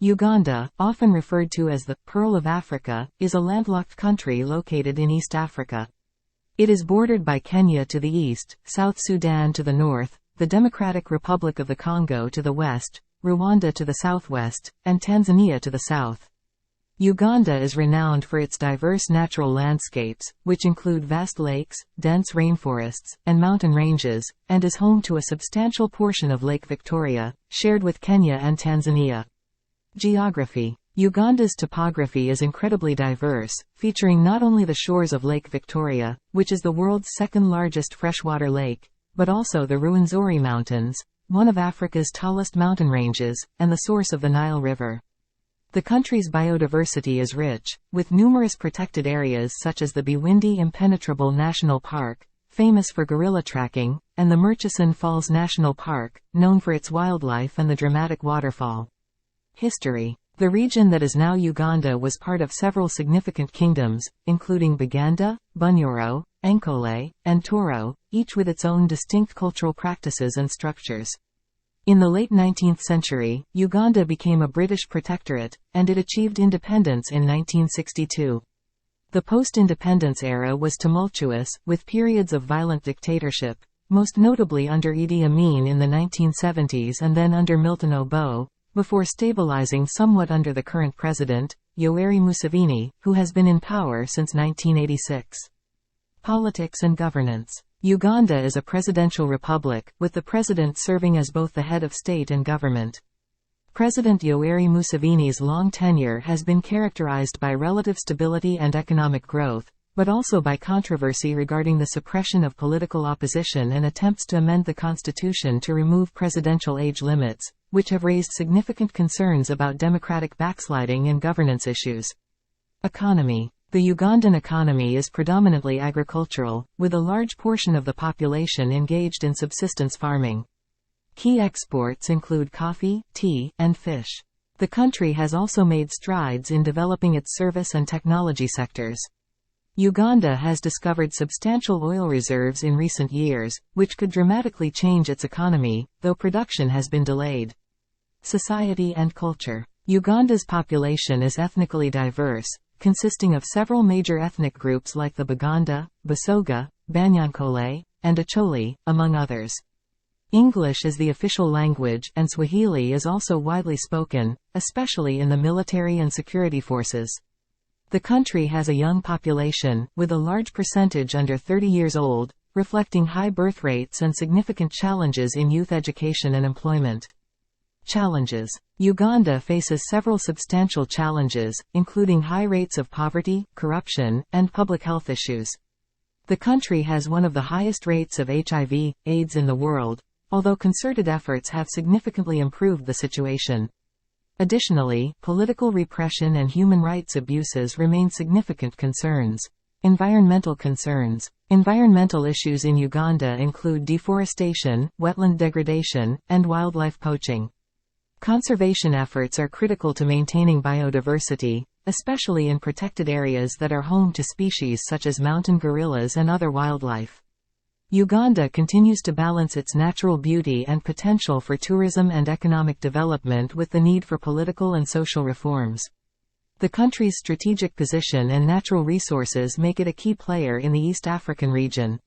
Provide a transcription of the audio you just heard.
Uganda, often referred to as the Pearl of Africa, is a landlocked country located in East Africa. It is bordered by Kenya to the east, South Sudan to the north, the Democratic Republic of the Congo to the west, Rwanda to the southwest, and Tanzania to the south. Uganda is renowned for its diverse natural landscapes, which include vast lakes, dense rainforests, and mountain ranges, and is home to a substantial portion of Lake Victoria, shared with Kenya and Tanzania. Geography. Uganda's topography is incredibly diverse, featuring not only the shores of Lake Victoria, which is the world's second-largest freshwater lake, but also the Rwenzori Mountains, one of Africa's tallest mountain ranges, and the source of the Nile River. The country's biodiversity is rich, with numerous protected areas such as the Bwindi Impenetrable National Park, famous for gorilla tracking, and the Murchison Falls National Park, known for its wildlife and the dramatic waterfall. History. The region that is now Uganda was part of several significant kingdoms, including Buganda, Bunyoro, Ankole, and Toro, each with its own distinct cultural practices and structures. In the late 19th century, Uganda became a British protectorate, and it achieved independence in 1962. The post-independence era was tumultuous, with periods of violent dictatorship, most notably under Idi Amin in the 1970s and then under Milton Obote, before stabilizing somewhat under the current president, Yoweri Museveni, who has been in power since 1986. Politics and governance. Uganda is a presidential republic, with the president serving as both the head of state and government. President Yoweri Museveni's long tenure has been characterized by relative stability and economic growth, but also by controversy regarding the suppression of political opposition and attempts to amend the constitution to remove presidential age limits, which have raised significant concerns about democratic backsliding and governance issues. Economy. The Ugandan economy is predominantly agricultural, with a large portion of the population engaged in subsistence farming. Key exports include coffee, tea, and fish. The country has also made strides in developing its service and technology sectors. Uganda has discovered substantial oil reserves in recent years, which could dramatically change its economy, though production has been delayed. Society and culture. Uganda's population is ethnically diverse, consisting of several major ethnic groups like the Baganda, Basoga, Banyankole, and Acholi, among others. English is the official language, and Swahili is also widely spoken, especially in the military and security forces. The country has a young population, with a large percentage under 30 years old, reflecting high birth rates and significant challenges in youth education and employment. Challenges. Uganda faces several substantial challenges, including high rates of poverty, corruption, and public health issues. The country has one of the highest rates of HIV/AIDS in the world, although concerted efforts have significantly improved the situation. Additionally, political repression and human rights abuses remain significant concerns. Environmental concerns. Environmental issues in Uganda include deforestation, wetland degradation, and wildlife poaching. Conservation efforts are critical to maintaining biodiversity, especially in protected areas that are home to species such as mountain gorillas and other wildlife. Uganda continues to balance its natural beauty and potential for tourism and economic development with the need for political and social reforms. The country's strategic position and natural resources make it a key player in the East African region.